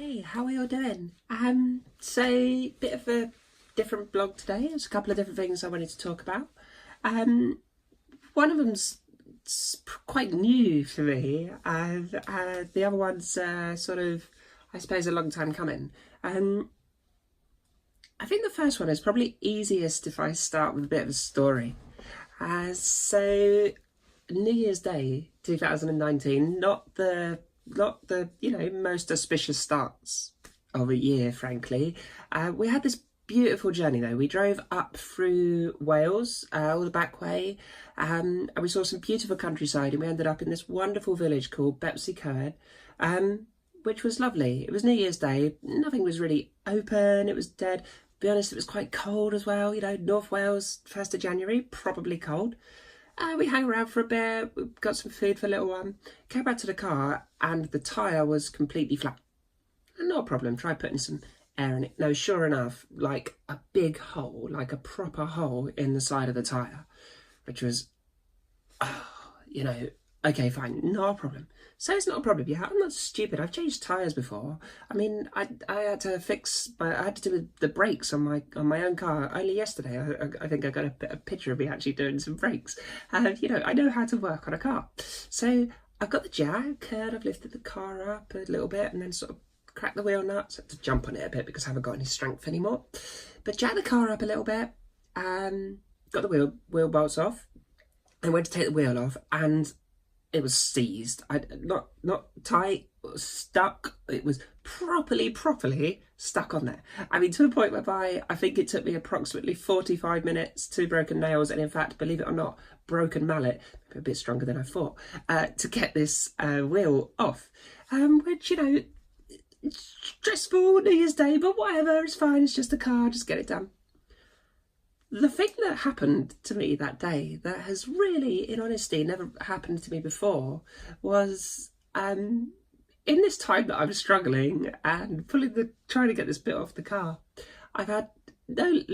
Hey, how are you all doing? So bit of a different blog today. There's a couple of different things I wanted to talk about. Um, One of them's quite new for me, and the other one's sort of, I suppose, a long time coming. Um, I think the first one is probably easiest if I start with a bit of a story. So New Year's Day 2019, not the most auspicious starts of a year, frankly. We had this beautiful journey though. We drove up through Wales, all the back way, and we saw some beautiful countryside, and we ended up in this wonderful village called Bepsy Coed, which was lovely. It was New Year's Day. Nothing was really open. It was dead. To be honest, it was quite cold as well. North Wales, 1st of January, probably cold. We hung around for a bit, we got some food for a little while, came back to the car, and the tyre was completely flat. Not a problem, try putting some air in it. No, sure enough, like a big hole, like a proper hole in the side of the tyre, which was, okay, fine, not a problem. So it's not a problem. Yeah, I'm not stupid. I've changed tyres before. I mean, I had to I had to do the brakes on my own car only yesterday. I think I got a picture of me actually doing some brakes. I know how to work on a car. So I've got the jack, and I've lifted the car up a little bit, and then sort of cracked the wheel nuts. I had to jump on it a bit because I haven't got any strength anymore. But jacked the car up a little bit, and got the wheel bolts off, and went to take the wheel off, and it was seized. Not tight, stuck. It was properly stuck on there. I mean, to a point whereby I think it took me approximately 45 minutes, 2 broken nails, and in fact, believe it or not, broken mallet, a bit stronger than I thought, to get this wheel off. Which, stressful New Year's Day, but whatever, it's fine. It's just a car, just get it done. The thing that happened to me that day that has really, in honesty, never happened to me before was in this time that I'm struggling and trying to get this bit off the car, I've had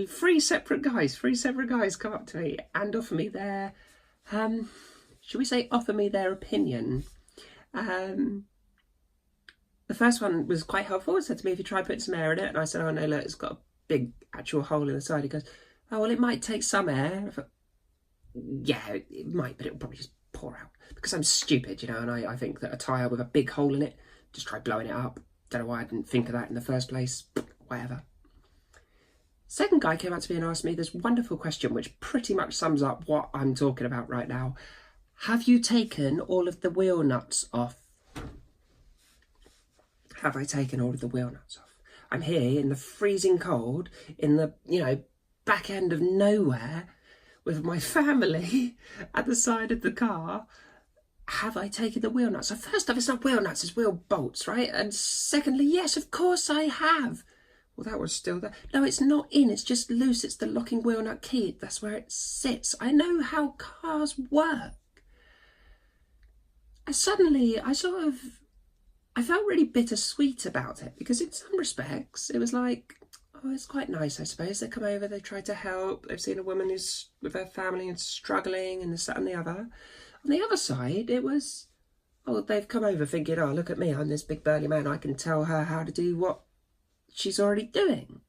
three separate guys come up to me and offer me their, should we say, offer me their opinion. The first one was quite helpful. It said to me, if you try putting some air in it, and I said, oh no, look, it's got a big actual hole in the side. He goes, oh, well, it might take some air. I thought, yeah, it might, but it'll probably just pour out. Because I'm stupid, and I think that a tyre with a big hole in it, just try blowing it up. Don't know why I didn't think of that in the first place. Whatever. Second guy came up to me and asked me this wonderful question, which pretty much sums up what I'm talking about right now. Have you taken all of the wheel nuts off? Have I taken all of the wheel nuts off? I'm here in the freezing cold, in the, back end of nowhere with my family at the side of the car. Have I taken the wheel nuts? So first off, it's not wheel nuts, it's wheel bolts, right? And secondly, yes, of course I have. Well, that was still there. No, it's not in, it's just loose. It's the locking wheel nut key. That's where it sits. I know how cars work. And suddenly, I felt really bittersweet about it, because in some respects, it was like, oh, it's quite nice, I suppose. They come over, they try to help. They've seen a woman who's with her family and struggling, and this, that, and the other. On the other side, it was, oh, they've come over thinking, oh, look at me, I'm this big burly man. I can tell her how to do what she's already doing.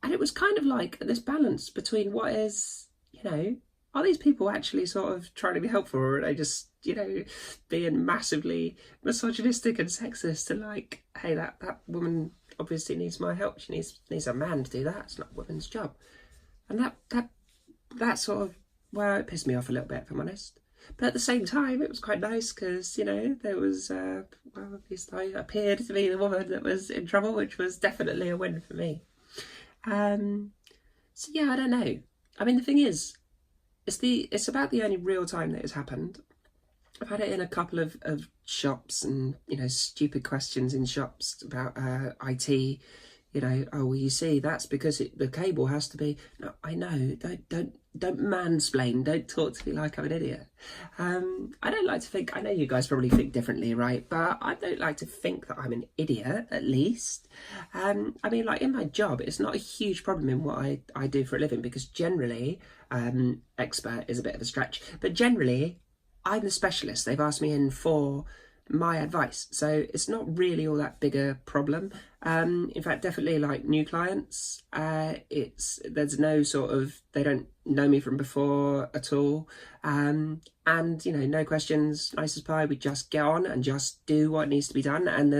And it was kind of like this balance between what is, are these people actually sort of trying to be helpful, or are they just, being massively misogynistic and sexist and like, hey, that woman obviously needs my help. She needs a man to do that. It's not a woman's job. And that sort of, well, it pissed me off a little bit, if I'm honest. But at the same time, it was quite nice because, there was, well, at least I appeared to be the woman that was in trouble, which was definitely a win for me. So yeah, I don't know. I mean, the thing is, it's about the only real time that it's happened. I've had it in a couple of shops and, stupid questions in shops about IT, oh, well, you see, that's because the cable has to be, no, I know, don't mansplain, don't talk to me like I'm an idiot. I don't like to think, I know you guys probably think differently, right? But I don't like to think that I'm an idiot, at least. I mean, like in my job, it's not a huge problem in what I do for a living, because generally, expert is a bit of a stretch, but generally, I'm the specialist. They've asked me in for my advice. So it's not really all that big a problem. In fact, definitely like new clients, there's no sort of, they don't know me from before at all. And, you know, no questions, nice as pie. We just get on and just do what needs to be done. And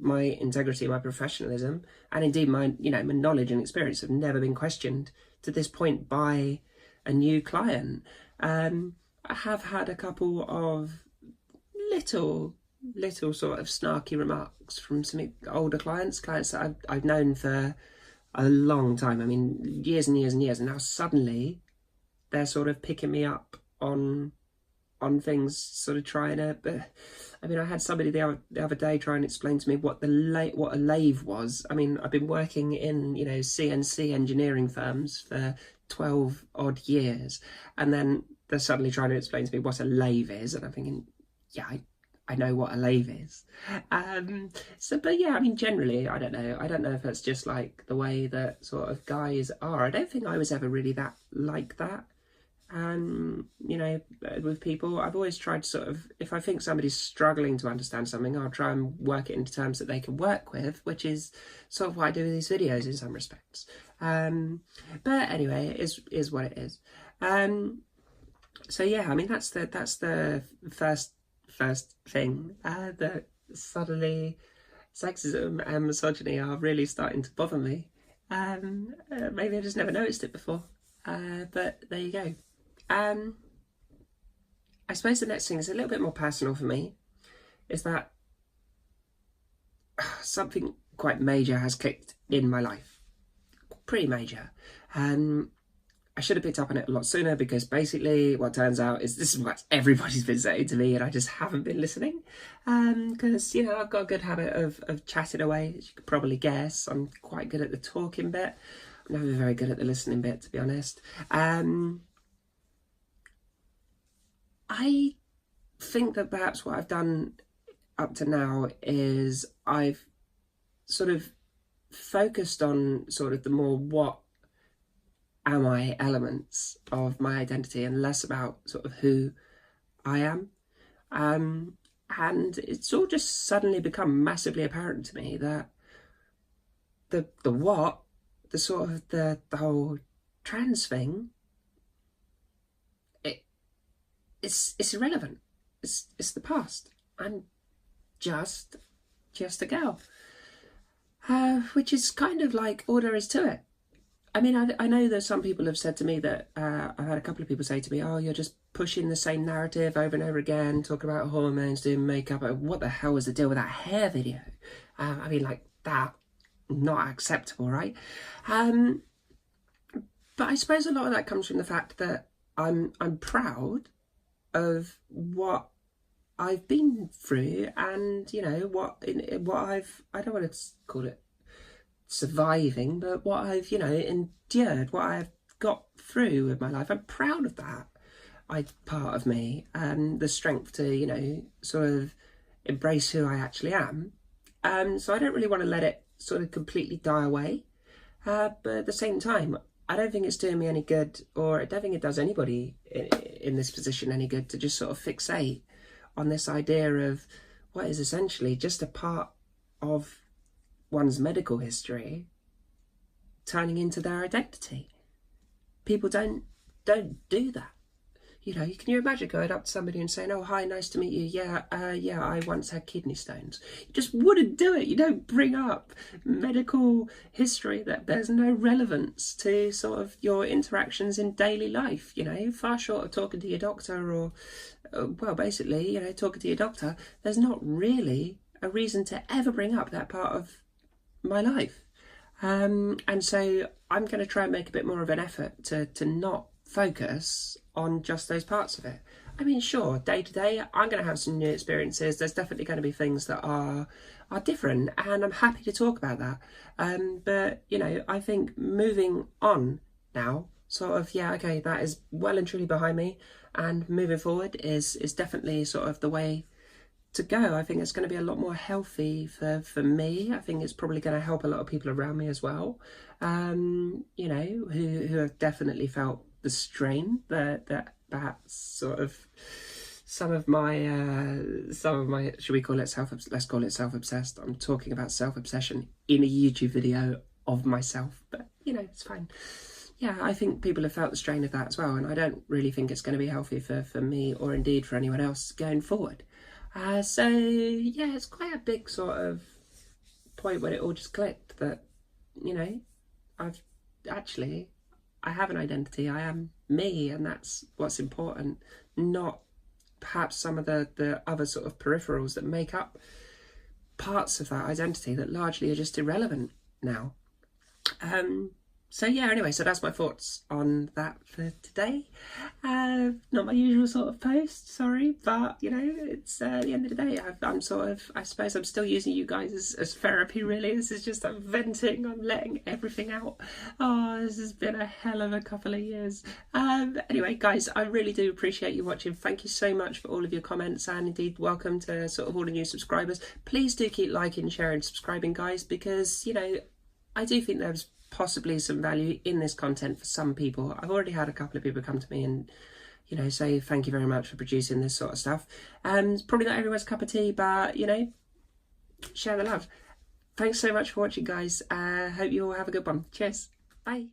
my integrity, my professionalism, and indeed my, you know, my knowledge and experience have never been questioned to this point by a new client. I have had a couple of little sort of snarky remarks from some older clients that I've known for a long time. I mean, years and years and years, and now suddenly they're sort of picking me up on things, sort of trying to. But I mean, I had somebody the other day try and explain to me what a lathe was. I mean, I've been working in, you know, CNC engineering firms for 12 odd years, and then they're suddenly trying to explain to me what a lathe is, and I'm thinking, yeah, I know what a lathe is. But yeah, I mean, generally, I don't know if that's just like the way that sort of guys are. I don't think I was ever really that like that. You know, with people, I've always tried to sort of, if I think somebody's struggling to understand something, I'll try and work it into terms that they can work with, which is sort of what I do with these videos in some respects. But anyway, it is what it is. So yeah, I mean, that's the first thing, that suddenly sexism and misogyny are really starting to bother me. Maybe I just never noticed it before, but there you go. I suppose the next thing is a little bit more personal for me, is that something quite major has clicked in my life. Pretty major. I should have picked up on it a lot sooner, because basically what turns out is this is what everybody's been saying to me and I just haven't been listening. Because, you know, I've got a good habit of chatting away, as you could probably guess. I'm quite good at the talking bit. I'm never very good at the listening bit, to be honest. I think that perhaps what I've done up to now is I've sort of focused on sort of the more what am I elements of my identity, and less about sort of who I am. And it's all just suddenly become massively apparent to me that the what, the sort of the whole trans thing, it's irrelevant. It's the past. I'm just a girl, which is kind of like all there is to it. I mean, I know that some people have said to me that, I've had a couple of people say to me, oh, you're just pushing the same narrative over and over again, talking about hormones, doing makeup. What the hell was the deal with that hair video? I mean, like, that, not acceptable, right? But I suppose a lot of that comes from the fact that I'm proud of what I've been through, and, you know, I don't want to call it surviving, but what I've, you know, endured, what I've got through with my life. I'm proud of that. Part of me, and the strength to, you know, sort of embrace who I actually am. So I don't really want to let it sort of completely die away. But at the same time, I don't think it's doing me any good, or I don't think it does anybody in this position any good, to just sort of fixate on this idea of what is essentially just a part of one's medical history turning into their identity. People don't do that. You know, can you imagine going up to somebody and saying, oh, hi, nice to meet you. Yeah, I once had kidney stones. You just wouldn't do it. You don't bring up medical history that bears no relevance to sort of your interactions in daily life. You know, far short of talking to your doctor, or, well, basically, you know, talking to your doctor, there's not really a reason to ever bring up that part of my life. And so I'm going to try and make a bit more of an effort to not focus on just those parts of it. I mean, sure, day to day, I'm going to have some new experiences. There's definitely going to be things that are different, and I'm happy to talk about that. But, you know, I think moving on now, sort of, yeah, okay, that is well and truly behind me, and moving forward is definitely sort of the way to go. I think it's going to be a lot more healthy for me. I think it's probably going to help a lot of people around me as well, you know, who have definitely felt the strain that perhaps sort of some of my should we call it let's call it self-obsessed. I'm talking about self-obsession in a YouTube video of myself, but you know, it's fine. Yeah, I think people have felt the strain of that as well, and I don't really think it's going to be healthy for me or indeed for anyone else going forward. So yeah, it's quite a big sort of point when it all just clicked that, you know, I have an identity. I am me, and that's what's important, not perhaps some of the other sort of peripherals that make up parts of that identity that largely are just irrelevant now. So yeah, anyway, so that's my thoughts on that for today. Not my usual sort of post, sorry, but you know, it's at the end of the day, I'm sort of, I suppose I'm still using you guys as therapy, really. This is just, I'm venting, I'm letting everything out. Oh, this has been a hell of a couple of years. Anyway, guys, I really do appreciate you watching. Thank you so much for all of your comments, and indeed welcome to sort of all the new subscribers. Please do keep liking, sharing, subscribing, guys, because, you know, I do think there's possibly some value in this content for some people. I've already had a couple of people come to me and, you know, say thank you very much for producing this sort of stuff. It's probably not everyone's cup of tea, but, you know, share the love. Thanks so much for watching, guys. Hope you all have a good one. Cheers. Bye.